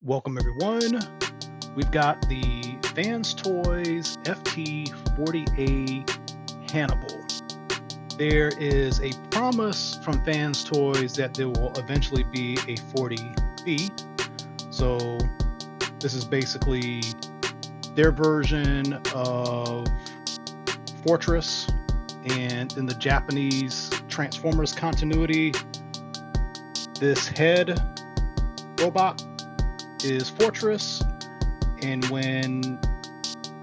Welcome everyone. We've got the Fans Toys FT-40A Hannibal. There is a promise from Fans Toys that there will eventually be a 40B. So this is basically their version of Fortess, and in the Japanese Transformers continuity, this head robot is Fortess, and when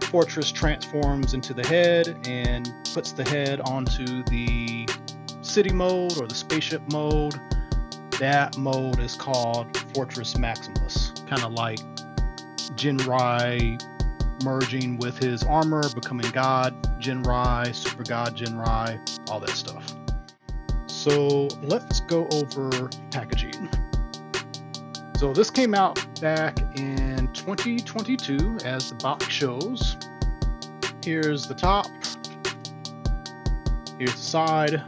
Fortess transforms into the head and puts the head onto the city mode or the spaceship mode, that mode is called Fortess Maximus. Kind of like Jinrai merging with his armor, becoming God Jinrai, Super God Jinrai, all that stuff. So let's go over packaging. So this came out back in 2022, as the box shows. Here's the top, here's the side,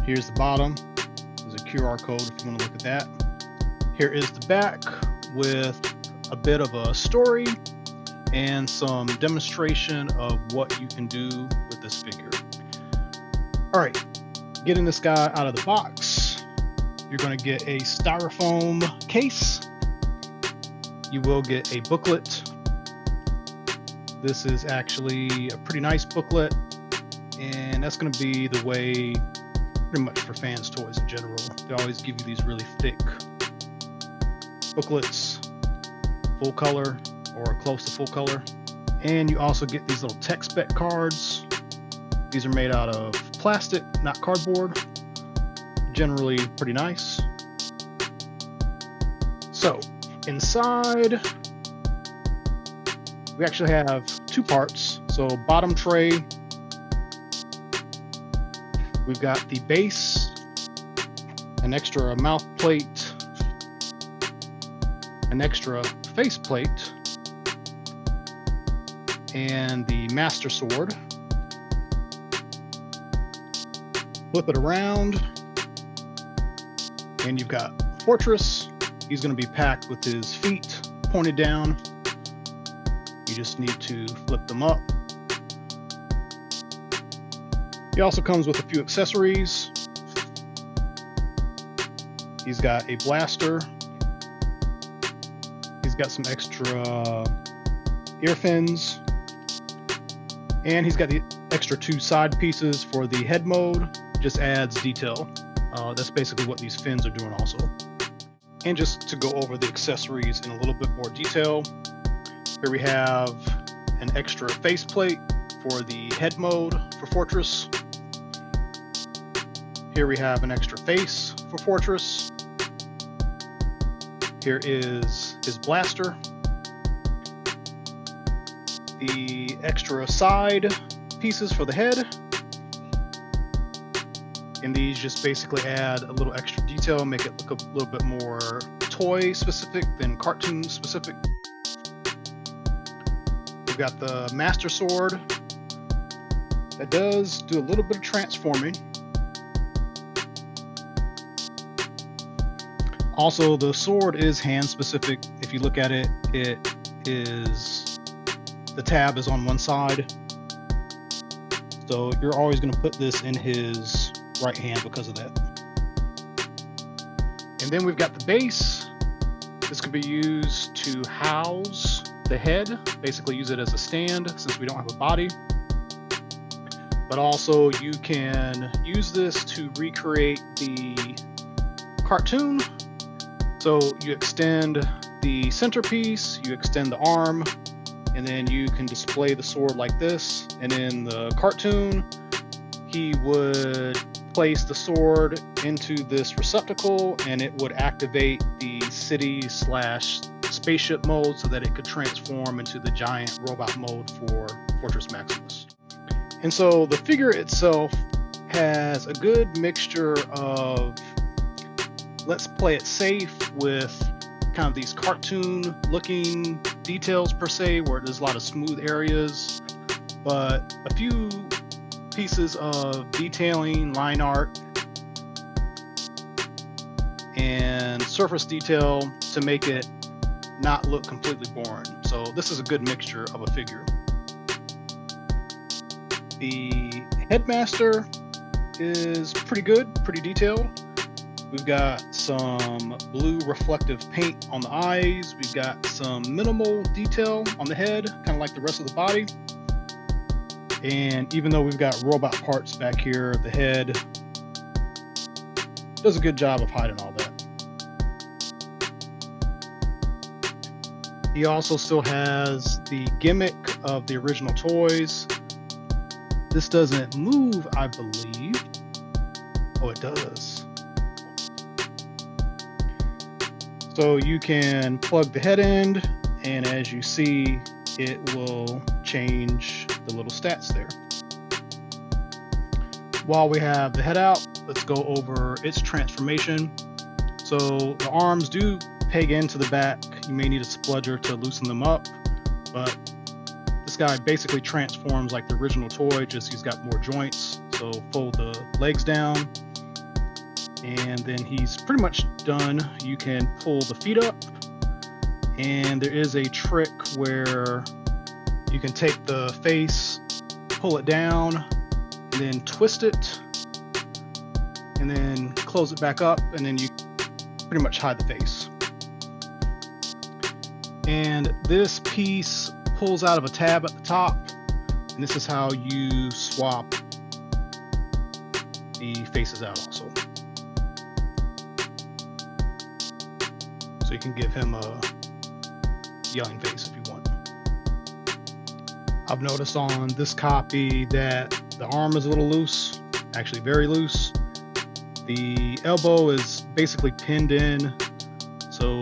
here's the bottom. There's a QR code if you want to look at that. Here is the back with a bit of a story and some demonstration of what you can do with this figure. All right, getting this guy out of the box, you're going to get a styrofoam case. You will get a booklet. This is actually a pretty nice booklet, and that's going to be the way pretty much for Fans Toys in general. They always give you these really thick booklets, full color or close to full color. And you also get these little tech spec cards. These are made out of plastic, not cardboard. Generally pretty nice. So inside, we actually have two parts. So bottom tray, we've got the base, an extra mouth plate, an extra face plate, and the Master Sword. Flip it around, and you've got Fortess. He's going to be packed with his feet pointed down. You just need to flip them up. He also comes with a few accessories. He's got a blaster. He's got some extra ear fins. And he's got the extra two side pieces for the head mode. Just adds detail. That's basically what these fins are doing also. And just to go over the accessories in a little bit more detail, here we have an extra faceplate for the head mode for Fortess. Here we have an extra face for Fortess. Here is his blaster. The extra side pieces for the head. And these just basically add a little extra detail, make it look a little bit more toy specific than cartoon specific. We've got the Master Sword that does do a little bit of transforming. Also, the sword is hand specific. If you look at it, the tab is on one side. So you're always going to put this in his right hand because of that. And then we've got the base. This could be used to house the head, basically use it as a stand since we don't have a body. But also you can use this to recreate the cartoon. So you extend the centerpiece, you extend the arm, and then you can display the sword like this. And in the cartoon, he would place the sword into this receptacle and it would activate the city/spaceship mode so that it could transform into the giant robot mode for Fortess Maximus. And so the figure itself has a good mixture of let's play it safe with kind of these cartoon looking details per se, where there's a lot of smooth areas, but a few pieces of detailing, line art, and and surface detail to make it not look completely boring. So this is a good mixture of a figure. The headmaster is pretty good, pretty detailed. We've got some blue reflective paint on the eyes. We've got some minimal detail on the head, kind of like the rest of the body. And even though we've got robot parts back here, the head does a good job of hiding all that. He also still has the gimmick of the original toys. This doesn't move, I believe. Oh, it does. So you can plug the head end, and as you see, it will change the little stats there. While we have the head out, let's go over its transformation. So the arms do peg into the back. You may need a spludger to loosen them up, but this guy basically transforms like the original toy, just he's got more joints. So fold the legs down, and then he's pretty much done. You can pull the feet up, and there is a trick where you can take the face, pull it down, and then twist it, and then close it back up, and then you pretty much hide the face. And this piece pulls out of a tab at the top, and this is how you swap the faces out also. So you can give him a yelling face if you want. I've noticed on this copy that the arm is a little loose, actually very loose. The elbow is basically pinned in, so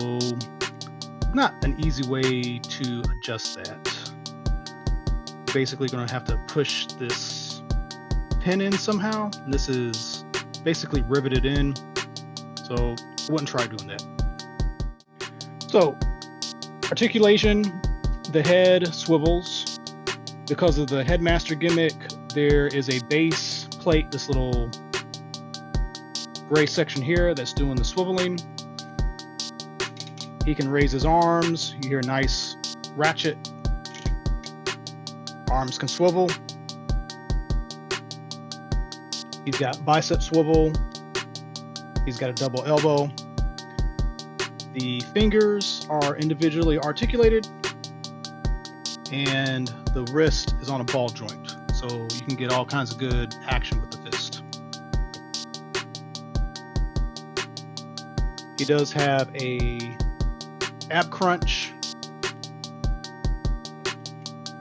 not an easy way to adjust that. Basically going to have to push this pin in somehow. And this is basically riveted in, so I wouldn't try doing that. So articulation, the head swivels. Because of the headmaster gimmick, there is a base plate, this little gray section here that's doing the swiveling. He can raise his arms. You hear a nice ratchet. Arms can swivel. He's got bicep swivel. He's got a double elbow. The fingers are individually articulated, and the wrist is on a ball joint, so you can get all kinds of good action with the fist. He does have a ab crunch.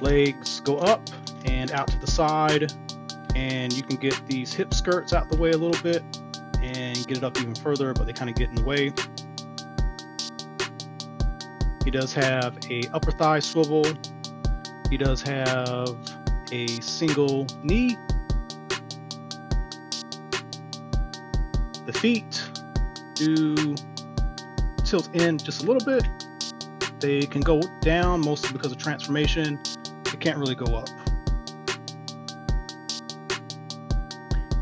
Legs go up and out to the side, and you can get these hip skirts out the way a little bit and get it up even further, but they kind of get in the way. He does have a upper thigh swivel. He does have a single knee. The feet do tilt in just a little bit. They can go down mostly because of transformation. They can't really go up.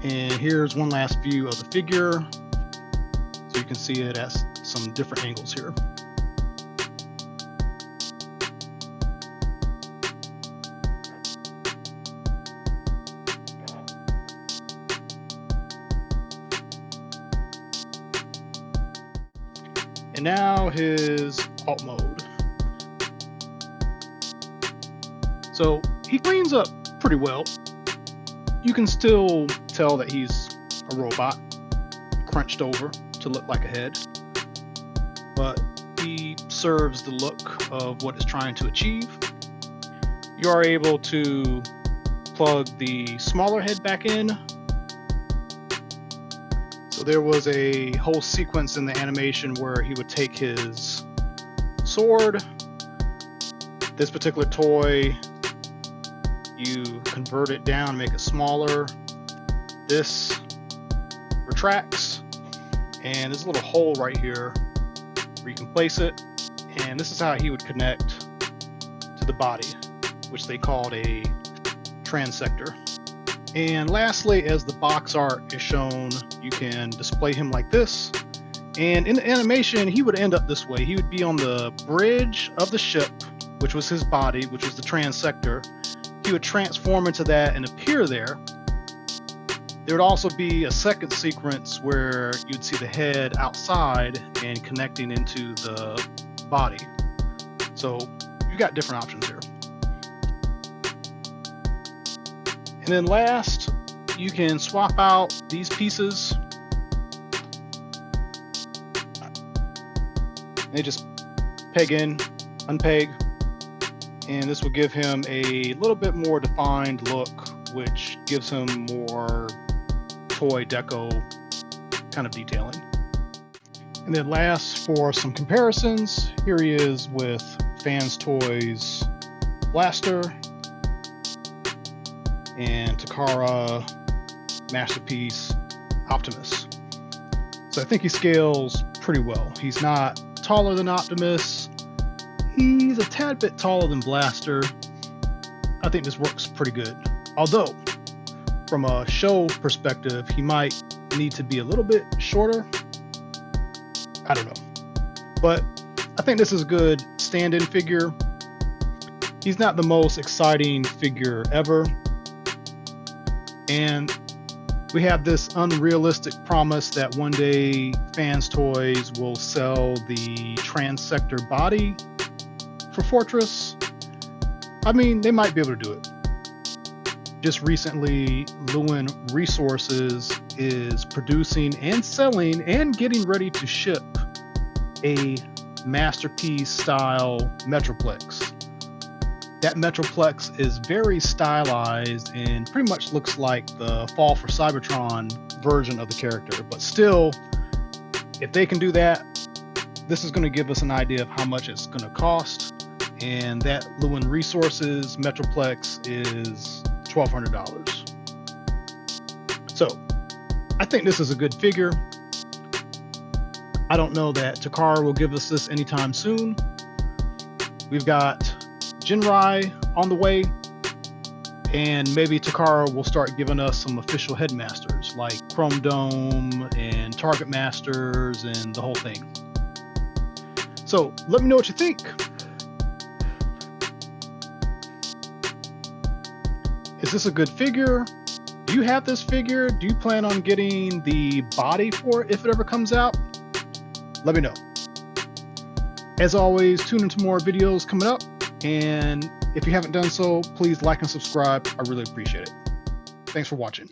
And here's one last view of the figure, so you can see it at some different angles here. And now his alt mode. So he cleans up pretty well. You can still tell that he's a robot, crunched over to look like a head, but he serves the look of what it's trying to achieve. You are able to plug the smaller head back in. So there was a whole sequence in the animation where he would take his sword. This particular toy, you convert it down, make it smaller. This retracts, and there's a little hole right here where you can place it. And this is how he would connect to the body, which they called a transector. And lastly, as the box art is shown, you can display him like this, And in the animation, he would end up this way. He would be on the bridge of the ship, which was his body, which was the transector. He would transform into that and appear there. There would also be a second sequence where you'd see the head outside and connecting into the body. So you got different options here. And then last, you can swap out these pieces. They just peg in, unpeg, and this will give him a little bit more defined look, which gives him more toy deco kind of detailing. And then last, for some comparisons, here he is with Fans Toys Blaster and Takara Masterpiece Optimus. So I think he scales pretty well. He's not taller than Optimus. He's a tad bit taller than Blaster. I think this works pretty good. Although, from a show perspective, he might need to be a little bit shorter. I don't know. But I think this is a good stand-in figure. He's not the most exciting figure ever. And we have this unrealistic promise that one day Fans Toys will sell the transector body for Fortess. I mean, they might be able to do it. Just recently, Lewin Resources is producing and selling and getting ready to ship a Masterpiece style Metroplex. That Metroplex is very stylized and pretty much looks like the Fall for Cybertron version of the character. But still, if they can do that, this is going to give us an idea of how much it's going to cost. And that Lewin Resources Metroplex is $1,200. So I think this is a good figure. I don't know that Takara will give us this anytime soon. We've got Jinrai on the way, and maybe Takara will start giving us some official headmasters like Chrome Dome and Target Masters and the whole thing. So let me know what you think. Is this a good figure? Do you have this figure? Do you plan on getting the body for it if it ever comes out? Let me know. As always, tune into more videos coming up. And if you haven't done so, please like and subscribe. I really appreciate it. Thanks for watching.